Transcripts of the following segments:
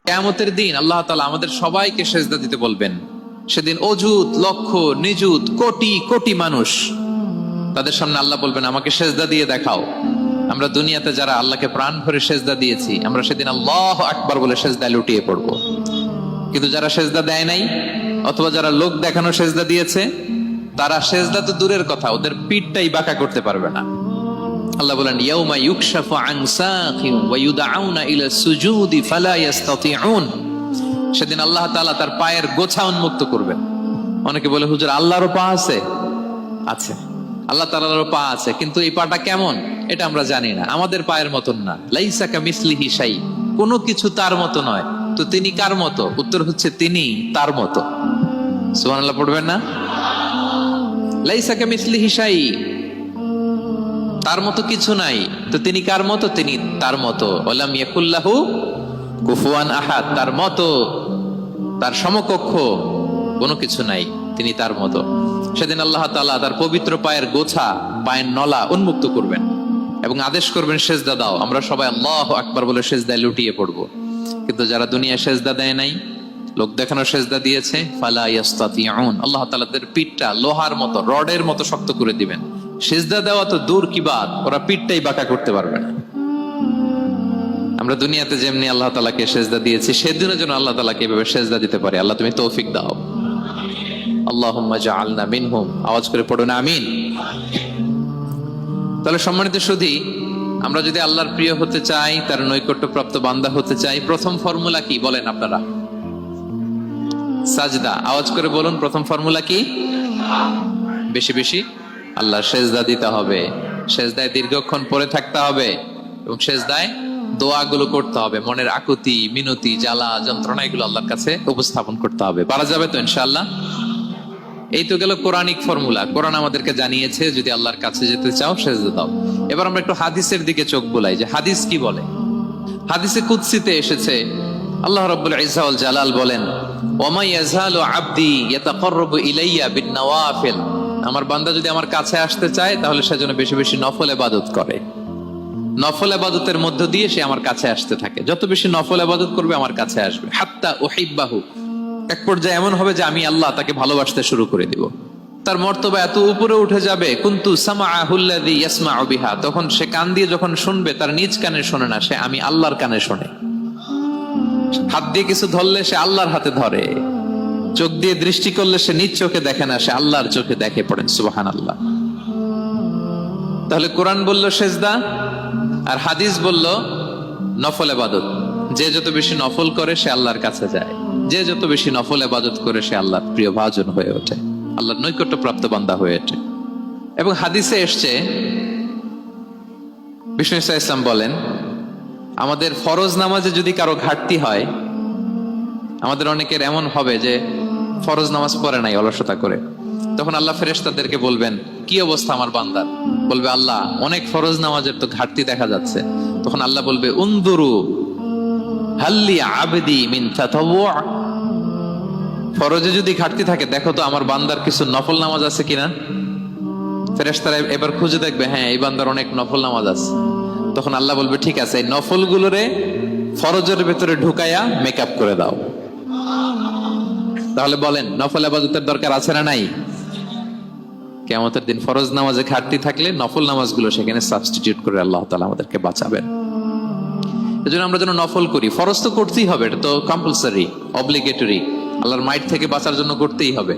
কিয়ামতের দিন আল্লাহ তাআলা আমাদের সবাইকে সেজদা দিতে বলবেন। সেদিন অযুত লক্ষ নিযুত কোটি কোটি মানুষ, তাদের সামনে আল্লাহ বলবেন আমাকে সেজদা দিয়ে দেখাও। আমরা দুনিয়াতে যারা আল্লাহকে প্রাণ ভরে সেজদা দিয়েছি, আমরা সেদিন আল্লাহু আকবার বলে সেজদায় লুটিয়ে পড়বো। কিন্তু যারা সেজদা দেয় নাই, অথবা যারা লোক দেখানো সেজদা দিয়েছে, তারা সেজদা তো দূরের কথা, ওদের পিঠটাই বাঁকা করতে পারবে না। আল্লাহ বলেন ইয়াউমা ইউকশাফু আন সাকিন ওয়া ইউদআউনা ইলা সুজুদি ফালা ইস্তাতিউন। সেদিন আল্লাহ তাআলা তার পায়ের গোছা উন্মুক্ত করবেন। অনেকে বলে হুজুর আল্লাহরও পা আছে? আছে, আল্লাহ তাআলারও পা আছে, কিন্তু এই পাটা কেমন এটা আমরা জানি না, আমাদের পায়ের মতন না। লাইসা কামিসলিহি শাই, কোনো কিছু তার মতো নয়। তো তিনি কার মতো? উত্তর হচ্ছে তিনি তার মতো। সুবহানাল্লাহ পড়বেন না? লাইসা কামিসলিহি শাই, তার মতো কিছু নাই। তো তিনি কার মতো? তিনি তার মতো। ওয়ালাম ইয়াকুল্লাহু কুফুয়ান আহাদ, তার মতো, তার সমকক্ষ কোনো কিছু নাই, তিনি তার মতো। সেদিন আল্লাহ তাআলা তার পবিত্র পায়ের গোছা, পায়ের নলা উন্মুক্ত করবেন এবং আদেশ করবেন সেজদা দাও। আমরা সবাই আল্লাহু আকবার বলে সেজদায় লুটিয়ে পড়ব। কিন্তু যারা দুনিয়া সেজদা দেয় নাই, লোক দেখানো সেজদা দিয়েছে, ফালা ইস্তাতিউন, আল্লাহ তাআলা তাদের পিঠটা লোহার মতো, রডের মতো শক্ত করে দিবেন। সেজদা দেওয়া তো দূর কি বাত, ওরা পিঠটাই বাঁকা করতে পারবে না। আমরা দুনিয়াতে যেমনি আল্লাহ তাআলাকে সেজদা দিয়েছি, সেদিনও যেন আল্লাহ তাআলাকে এভাবে সেজদা দিতে পারে। আল্লাহ তুমি তৌফিক দাও। আল্লাহুম্মা জাআলনা মিনহুম, আওয়াজ করে পড়ুন আমিন। তাহলে সম্মানিত সুধী, আমরা যদি আল্লাহর প্রিয় হতে চাই, তার নৈকট্যপ্রাপ্ত বান্দা হতে চাই, প্রথম ফর্মুলা কি বলেন আপনারা? সাজদা। আওয়াজ করে বলুন, প্রথম ফর্মুলা কি? বেশি বেশি আল্লাহর সেজদা দিতে হবে, সেজদায় দীর্ঘক্ষণ পড়ে থাকতে হবে এবং সেজদায় দোয়াগুলো করতে হবে। মনের আকুতি মিনতি জ্বালা যন্ত্রণা এগুলো আল্লাহর কাছে উপস্থাপন করতে হবে। পারা যাবে তো ইনশাআল্লাহ? এই তো গেল কোরআনিক ফর্মুলা। কোরআন আমাদেরকে জানিয়েছে যদি আল্লাহর কাছে যেতে চাও সেজদা দাও। এবার আমরা একটু হাদিসের দিকে চোখ বুলাই যে হাদিস কি বলে। হাদিসে কুদসিতে এসেছে, আল্লাহ রাব্বুল ইজ্জা ওয়াল জালাল বলেন, ওয়া মা ইয়াজালু আবদি ইয়াতাকাররাবু ইলাইয়া বিন-নওয়াফিল, আমার বান্দা যদি আমার কাছে আসতে চায় তাহলে সে যেন বেশি বেশি নফল ইবাদত করে। নফল ইবাদতের মধ্য দিয়ে সে আমার কাছে আসতে থাকে। যত বেশি নফল ইবাদত করবে আমার কাছে আসবে। হাত্তা উহিব্বাহু, এক পর্যায়ে এমন হবে যে আমি আল্লাহ তাকে ভালোবাসতে শুরু করে দিব। তার মর্তবা এত উপরে উঠে যাবে, কুনতু সামাআহুল্লাযী ইয়াসমাউ বিহা, তখন সে কান দিয়ে যখন শুনবে তার নিজ কানে শোনে না, সে আমি আল্লাহর কানে শোনে। হাত দিয়ে কিছু ধরলে সে আল্লাহর হাতে ধরে। চোখ দিয়ে দৃষ্টি করলে সে নিজ চোখে দেখে না, সে আল্লাহর চোখে দেখে। পড়েন সুবহানাল্লাহ। তাহলে কোরআন বলল সেজদা, আর হাদিস বলল নফল ইবাদত। যে যত বেশি নফল করে সে আল্লাহর কাছে যায়, যে যত বেশি নফল ইবাদত করে সে আল্লাহর প্রিয় ভাজন হয়ে ওঠে, আল্লাহর নৈকট্যপ্রাপ্ত বান্দা হয়ে ওঠে। এবং হাদিসে এসছে, বিষ্ণু ইসলাম বলেন, আমাদের ফরজ নামাজে যদি কারো ঘাটতি হয়, আমাদের অনেকের এমন হবে যে ফরজ নামাজ পড়ে নাই অলসতা করে, তখন আল্লাহ ফেরেশতাদেরকে বলবেন কি অবস্থা আমার বান্দার? বলবে আল্লাহ অনেক ফরজ নামাজের তো ঘাটতি দেখা যাচ্ছে। তখন আল্লাহ বলবে উনদুরু হাল্লি আবদি মিন তাতাওয়ু, ফরজে যদি ঘাটতি থাকে দেখো তো আমার বান্দার কিছু নফল নামাজ আছে কিনা। ফেরেশতারা এবার খুঁজে দেখবে, হ্যাঁ এই বান্দার অনেক নফল নামাজ আছে। তখন আল্লাহ বলবে ঠিক আছে, এই নফল গুলোরে ফরজের ভেতরে ঢুকাইয়া মেকআপ করে দাও। তাহলে বলেন নফল ইবাদতের দরকার আছে না নাই? কিয়ামতের দিন ফরজ নামাজে ঘাটতি থাকলে নফল নামাজগুলো সেখানে সাবস্টিটিউট করে আল্লাহ তাআলা আমাদেরকে বাঁচাবেন। এজন্য আমরা যেন নফল করি। ফরজ তো করতেই হবে, এটা তো কম্পালসারি, অব্লিগেটরি, আল্লাহর মাইট থেকে বাঁচার জন্য করতেই হবে।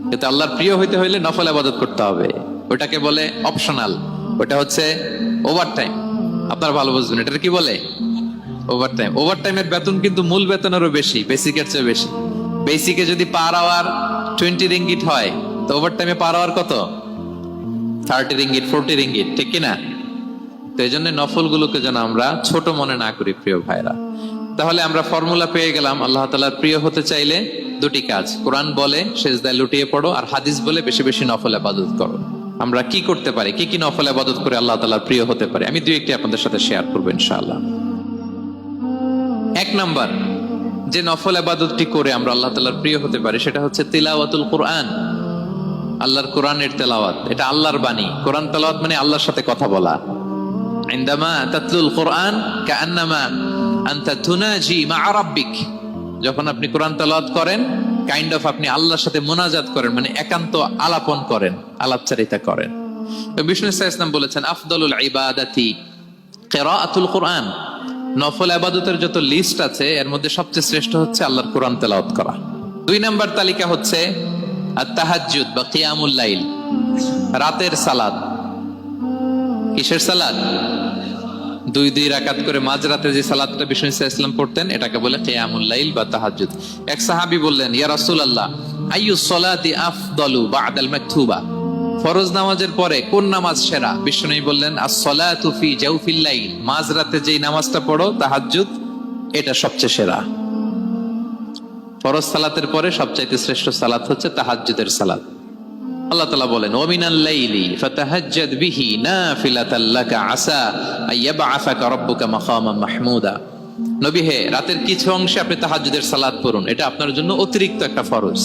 কিন্তু আল্লাহর প্রিয় হইতে হইলে নফল ইবাদত করতে হবে। ওটাকে বলে অপশনাল, ওটা হচ্ছে ওভারটাইম। আপনারা ভালো বুঝবেন, এটা কি বলে? ওভারটাইম। ওভারটাইমের বেতন কিন্তু মূল বেতনেরও বেশি, বেসিকের চেয়ে বেশি। বেসিকে যদি পার আওয়ার 20 রিঙ্গিট হয়, তো ওভারটাইমে পার আওয়ার কত? 30 রিঙ্গিট, 40 রিঙ্গিট, ঠিক কিনা? তো এই জন্য নফল গুলোকে যেন আমরা ছোট মনে না করি প্রিয় ভাইরা। তাহলে আমরা ফর্মুলা পেয়ে গেলাম, আল্লাহ তাআলার প্রিয় হতে চাইলে দুটি কাজ। কোরআন বলে সেজদায় লুটিয়ে পড়ো, আর হাদিস বলে বেশি বেশি নফল ইবাদত করো। আমরা কি করতে পারি, কি কি নফল ইবাদত করে আল্লাহ তাআলার প্রিয় হতে পারি, আমি দুই একটি আপনাদের সাথে শেয়ার করবো ইনশাআল্লাহ। এক নাম্বার যে নফল ইবাদতটি করে আমরা আল্লাহ তাআলার প্রিয় হতে পারি সেটা হচ্ছে তিলাওয়াতুল কোরআন। আল্লাহর কোরআনের তেলাওয়াত, এটা আল্লাহর বাণী। কোরআন তেলাওয়াত মানে আল্লাহর সাথে কথা বলা। ইনদামা তাতলুল কোরআন কাআন্নামা আনতা তুনাজি মা রাব্বিক, যখন আপনি কোরআন তেলাওয়াত করেন কাইন্ড অফ আপনি আল্লাহর সাথে মোনাজাত করেন, মানে একান্ত আলাপন করেন, আলাপচারিতা করেন। তো বিষ্ণু সাল্লাল্লাহু আলাইহি ওয়াসাল্লাম বলেছেন আফদালুল ইবাদাতি কিরাআতুল কোরআন, নফল ইবাদতের যত লিস্ট আছে এর মধ্যে সবচেয়ে শ্রেষ্ঠ হচ্ছে আল্লাহর কোরআন তেলাওয়াত করা। 2 নাম্বার তালিকা হচ্ছে আত-তাহাজ্জুদ বা কিয়ামুল লাইল, রাতের সালাত। কিসের সালাত? 2 রাকাত করে মাঝরাতে যে সালাতটা বিষ্ণু সাল্লাল্লাহু আলাইহি ওয়াসাল্লাম পড়তেন এটাকে বলে কিয়ামুল লাইল বা তাহাজ্জুদ। এক সাহাবী বললেন, ইয়া রাসূলুল্লাহ আইয়ুস সালাতি আফদালু বা'দাল মাকতুবা, ফরজ নামাজের পরে কোন নামাজ সেরা? বিষ্ণু বললেন আস-সালাতু ফি জাওফিল লাইল, মাঝরাতে যেই নামাজটা পড়ো তাহাজ্জুদ, এটা সবচেয়ে সেরা। ফরজ সালাতের পরে সবচাইতে শ্রেষ্ঠ সালাত হচ্ছে তাহাজ্জুদের সালাত। আল্লাহ তাআলা বলেন ওয়ামিনাল লাইলি ফাতাহাজ্জাদ বিহি নাফিলাতাল লাকা আসা আইয়াবআসাকা রাব্বুকা মাকামান মাহমুদা। নবী হে, রাতের কিছু অংশে আপনি তাহাজ্জুদের সালাত পড়ুন, এটা আপনার জন্য অতিরিক্ত একটা ফরজ।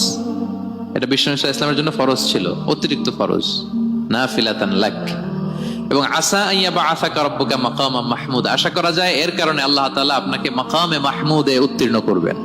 এটা বিষ্ণু সাল্লাল্লাহু আলাইহি ওয়াসাল্লামের জন্য ফরজ ছিল, অতিরিক্ত ফরজ, নাফিলাতান লাক। এবং আসা আইয়াবআসাকা রাব্বুকা মাকামান মাহমুদা, আশা করা যায় এর কারণে আল্লাহ তাআলা আপনাকে মাকামে মাহমুদে উত্তীর্ণ করবেন।